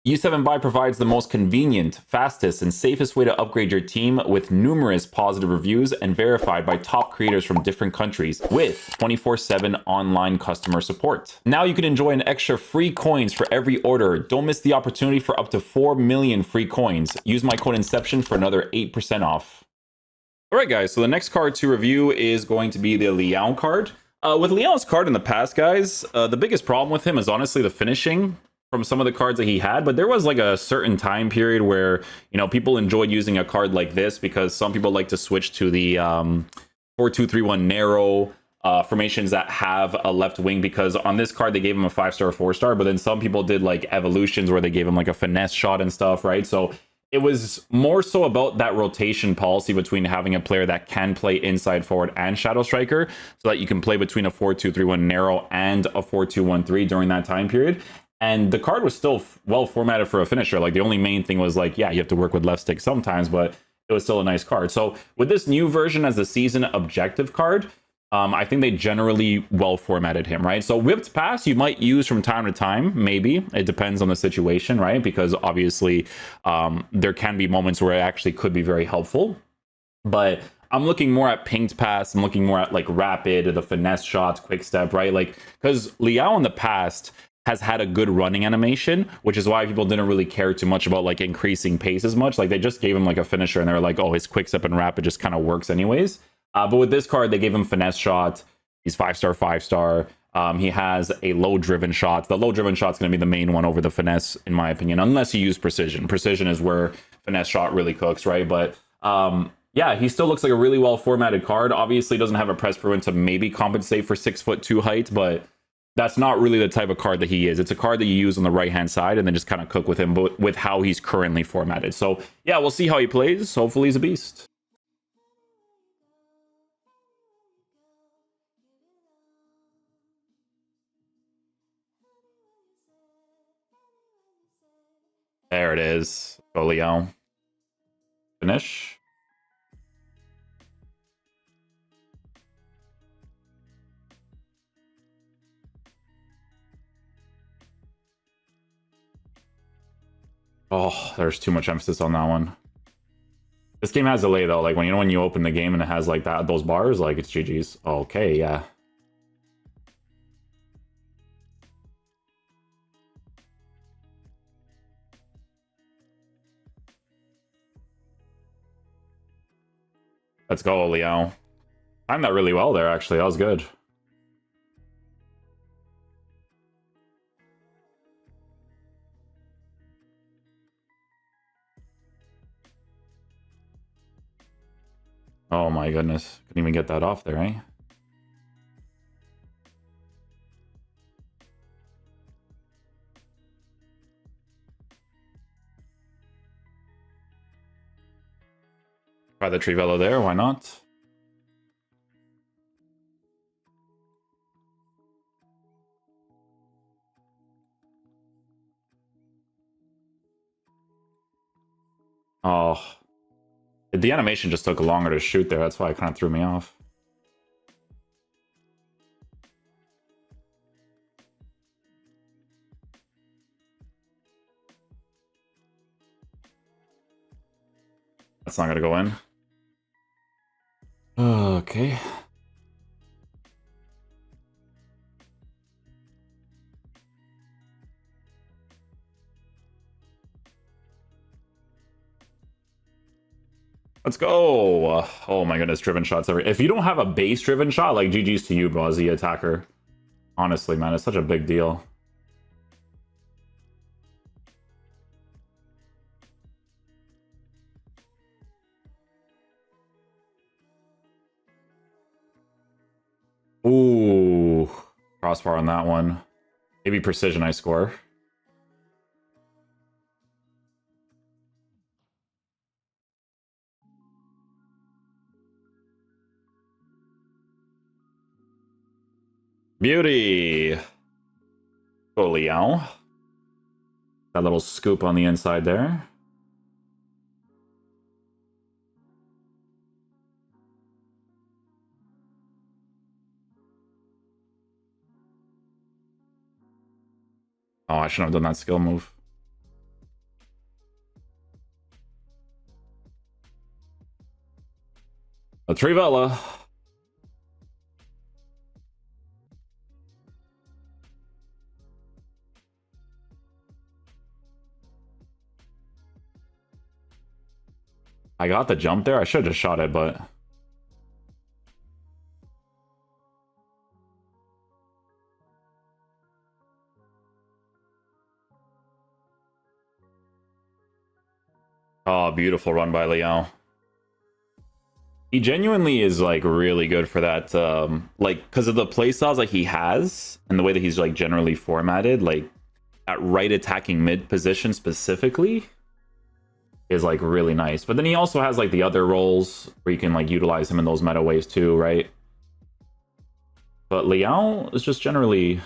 U7 Buy provides the most convenient, fastest, and safest way to upgrade your team with numerous positive reviews and verified by top creators from different countries with 24/7 online customer support. Now you can enjoy an extra free coins for every order. Don't miss the opportunity for up to 4 million free coins. Use my code Inception for another 8% off. Alright guys, so the next card to review is going to be the Leao card. With Leao's card in the past, guys, the biggest problem with him is honestly the finishing from some of the cards that he had, but there was like a certain time period where, you know, people enjoyed using a card like this because some people like to switch to the 4-2-3-1 narrow formations that have a left wing, because on this card they gave him a 5-star, 4-star, but then some people did like evolutions where they gave him like a finesse shot and stuff, right? So it was more so about that rotation policy between having a player that can play inside forward and shadow striker, so that you can play between a 4-2-3-1 narrow and a 4-2-1-3 during that time period. And the card was still well formatted for a finisher. Like the only main thing was like, yeah, you have to work with left stick sometimes, but it was still a nice card. So with this new version as the season objective card, I think they generally well formatted him, right? So whipped pass you might use from time to time, maybe. It depends on the situation, right? Because obviously there can be moments where it actually could be very helpful. But I'm looking more at pinged pass. I'm looking more at like rapid, the finesse shots, quick step, right? Like, because Leao in the past has had a good running animation, which is why people didn't really care too much about like increasing pace as much. Like they just gave him like a finisher and they were like, oh, his quick step and rapid just kind of works anyways. But with this card, they gave him finesse shot. He's 5-star, 5-star. He has a low driven shot. The low driven shot's going to be the main one over the finesse, in my opinion, unless you use precision. Precision is where finesse shot really cooks, right? But yeah, he still looks like a really well formatted card. Obviously, doesn't have a press per win to maybe compensate for 6'2" height, but that's not really the type of card that he is. It's a card that you use on the right-hand side and then just kind of cook with him, but with how he's currently formatted. So yeah, we'll see how he plays. Hopefully he's a beast. There it is. Go Leao. Finish. Oh, there's too much emphasis on that one. This game has delay though. Like when you open the game and it has like those bars, like it's GG's. Okay, yeah. Let's go, Leao. Timed that really well there, actually. That was good. Oh my goodness. Couldn't even get that off there, eh? Try the Trivelo there, why not? Oh. The animation just took longer to shoot there, that's why it kind of threw me off. That's not gonna go in. Okay. Let's go. Oh my goodness, driven shots every. If you don't have a base driven shot, like GG's to you, bro, as the attacker. Honestly, man, it's such a big deal. Ooh, crossbar on that one. Maybe precision I score. Beauty. Go Leao. That little scoop on the inside there. Oh, I shouldn't have done that skill move. A Trivella. I got the jump there. I should have just shot it, but... Oh, beautiful run by Leao. He genuinely is, like, really good for that, like, because of the playstyles that he has, and the way that he's, like, generally formatted, like, that right attacking mid position specifically is, like, really nice. But then he also has, like, the other roles where you can, like, utilize him in those meta ways too, right? But Leao is just generally...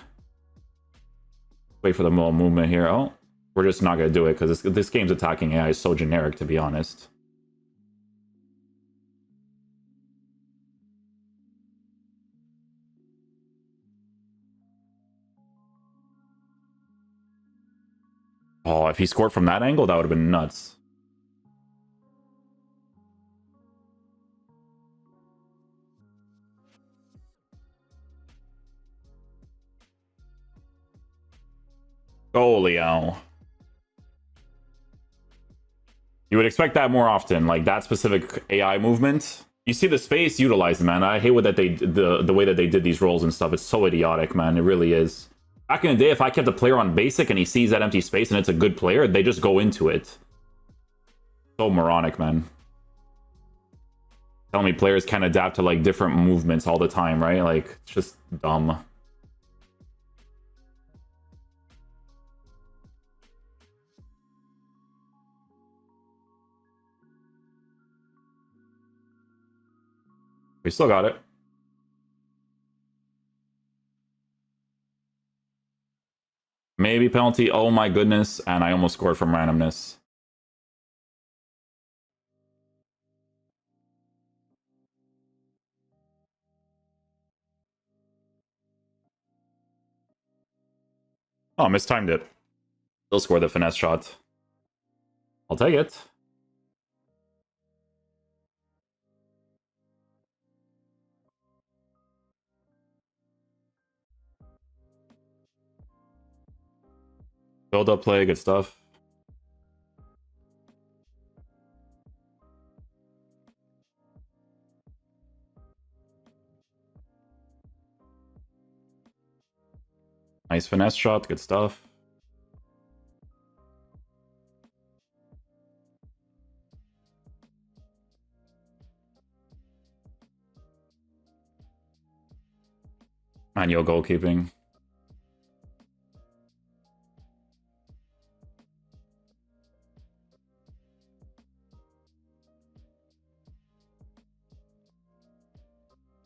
Wait for the movement here. Oh, we're just not going to do it because this game's attacking AI is so generic, to be honest. Oh, if he scored from that angle, that would have been nuts. Oh, Leao. You would expect that more often, like that specific AI movement. You see the space utilized, man. I hate what that they the way that they did these rolls and stuff. It's so idiotic, man. It really is. Back in the day, if I kept a player on basic and he sees that empty space and it's a good player, they just go into it. So moronic, man. Tell me players can adapt to like different movements all the time, right? Like, it's just dumb. We still got it. Maybe penalty. Oh my goodness. And I almost scored from randomness. Oh, mistimed it. Still score the finesse shot. I'll take it. Build up play, good stuff. Nice finesse shot, good stuff. Manual goalkeeping.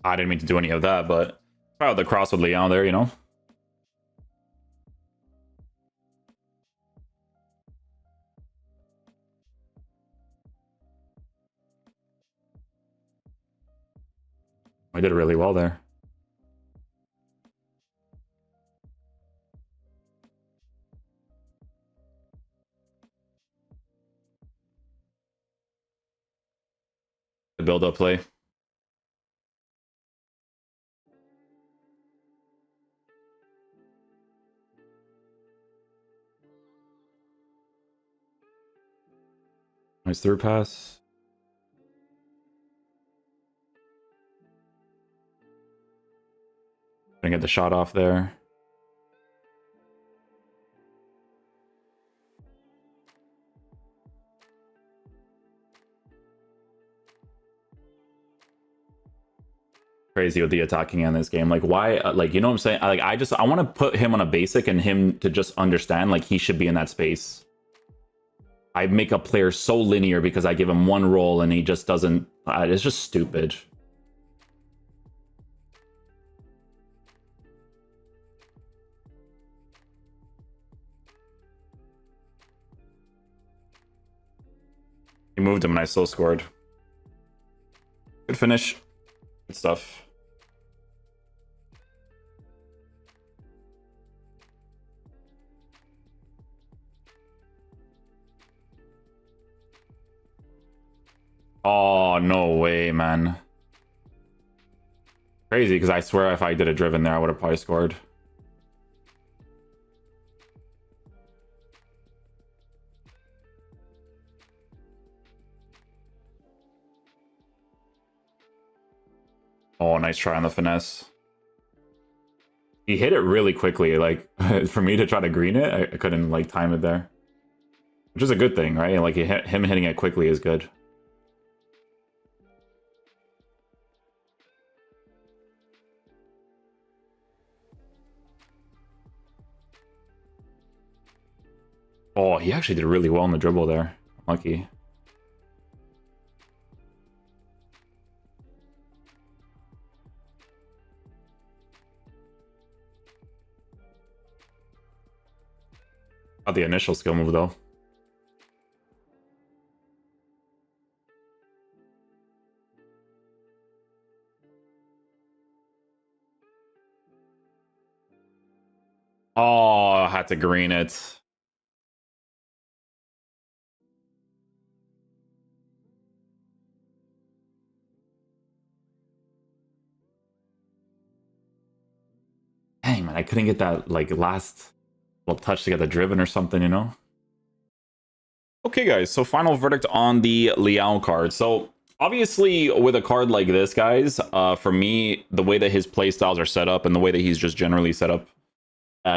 I didn't mean to do any of that, but try out the cross with Leao there, you know? I did really well there. The build up play. Nice through pass. Gonna get the shot off there. Crazy with the attacking in this game. Like, why? Like, you know what I'm saying? Like, I want to put him on a basic and him to just understand, like, he should be in that space. I make a player so linear because I give him one role and he just doesn't... it's just stupid. He moved him and I still scored. Good finish. Good stuff. Oh, no way, man. Crazy, because I swear if I did a driven there, I would have probably scored. Oh, nice try on the finesse. He hit it really quickly. Like, for me to try to green it, I couldn't, like, time it there. Which is a good thing, right? Like, him hitting it quickly is good. Oh, he actually did really well in the dribble there. Lucky. Not the initial skill move, though. Oh, I had to green it. Dang, man, I couldn't get that, like, last little touch to get the driven or something, you know? Okay, guys, so final verdict on the Leao card. So, obviously, with a card like this, guys, for me, the way that his playstyles are set up and the way that he's just generally set up,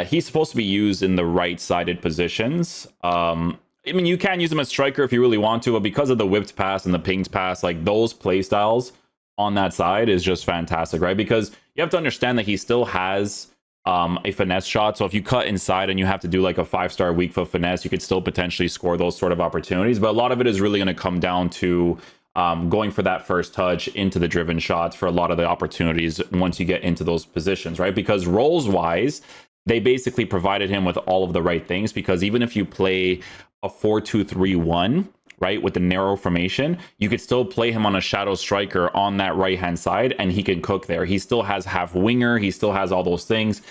he's supposed to be used in the right-sided positions. I mean, you can use him as striker if you really want to, but because of the whipped pass and the pinged pass, like, those playstyles on that side is just fantastic, right? Because you have to understand that he still has a finesse shot. So if you cut inside and you have to do like a 5-star weak foot finesse, you could still potentially score those sort of opportunities. But a lot of it is really going to come down to going for that first touch into the driven shots for a lot of the opportunities once you get into those positions, right? Because roles wise, they basically provided him with all of the right things, because even if you play a 4-2-3-1, right, with the narrow formation, you could still play him on a shadow striker on that right hand side and he can cook there. He still has half winger, he still has all those things.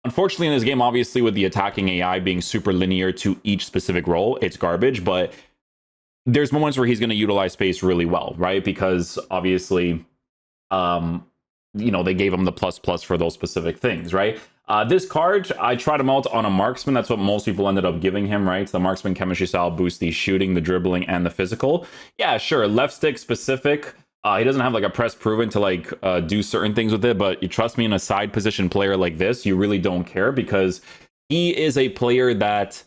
Unfortunately, in this game, obviously, with the attacking AI being super linear to each specific role, it's garbage, but there's moments where he's going to utilize space really well, right? Because obviously, you know, they gave him the plus for those specific things, right? This card, I tried him out on a marksman. That's what most people ended up giving him, right? The marksman chemistry style boosts the shooting, the dribbling, and the physical. Yeah, sure, left stick specific. He doesn't have like a press proven to like do certain things with it, but you trust me, in a side position player like this, you really don't care, because he is a player that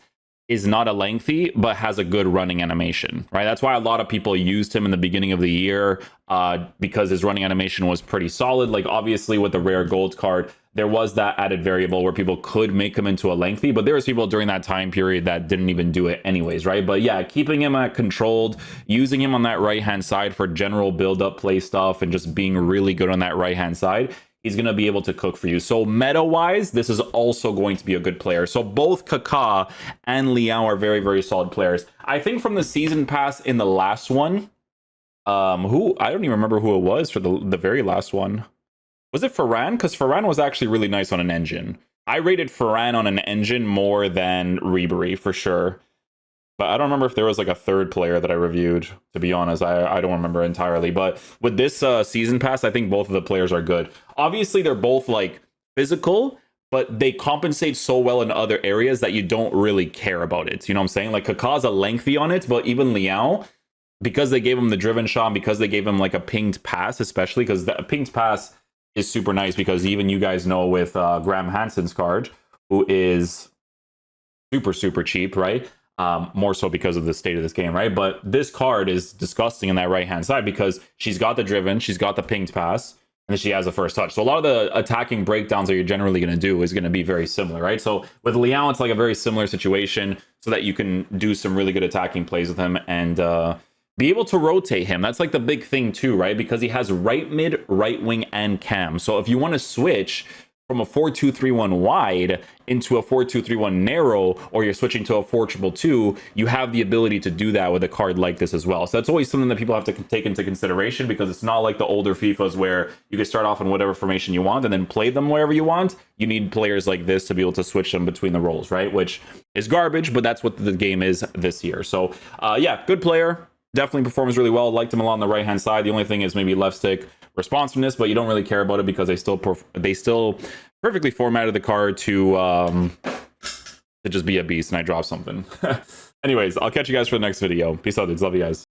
is not a lengthy, but has a good running animation, right? That's why a lot of people used him in the beginning of the year, because his running animation was pretty solid. Like, obviously, with the rare gold card, there was that added variable where people could make him into a lengthy, but there was people during that time period that didn't even do it anyways, right? But yeah, keeping him at controlled, using him on that right-hand side for general build-up play stuff, and just being really good on that right-hand side, he's going to be able to cook for you. So meta-wise, this is also going to be a good player. So both Kaká and Leao are very, very solid players. I think from the season pass in the last one, who I don't even remember who it was for the very last one. Was it Ferran? Because Ferran was actually really nice on an engine. I rated Ferran on an engine more than Ribery for sure. But I don't remember if there was like a third player that I reviewed, to be honest. I don't remember entirely. But with this season pass, I think both of the players are good. Obviously, they're both like physical, but they compensate so well in other areas that you don't really care about it. You know what I'm saying? Like, Kaká's a lengthy on it, but even Leao, because they gave him the driven shot, because they gave him like a pinged pass, especially because the pinged pass is super nice, because even you guys know with Graham Hansen's card, who is super, super cheap, right? More so because of the state of this game, right? But this card is disgusting in that right-hand side, because she's got the driven, she's got the pinged pass, and then she has the first touch. So a lot of the attacking breakdowns that you're generally going to do is going to be very similar, right? So with Leao, it's like a very similar situation, so that you can do some really good attacking plays with him and be able to rotate him. That's like the big thing too, right? Because he has right mid, right wing, and cam. So if you want to switch from a 4-2-3-1 wide into a 4-2-3-1 narrow, or you're switching to a 4-2-2-2, you have the ability to do that with a card like this as well. So that's always something that people have to take into consideration, because it's not like the older FIFAs where you can start off in whatever formation you want and then play them wherever you want. You need players like this to be able to switch them between the roles, right? Which is garbage, but that's what the game is this year. So yeah, good player. definitely performs really well. Liked him a lot on the right hand side. The only thing is maybe left stick responsiveness, but you don't really care about it because they still perfectly formatted the card to just be a beast. And I dropped something. Anyways, I'll catch you guys for the next video. Peace out, dudes. Love you guys.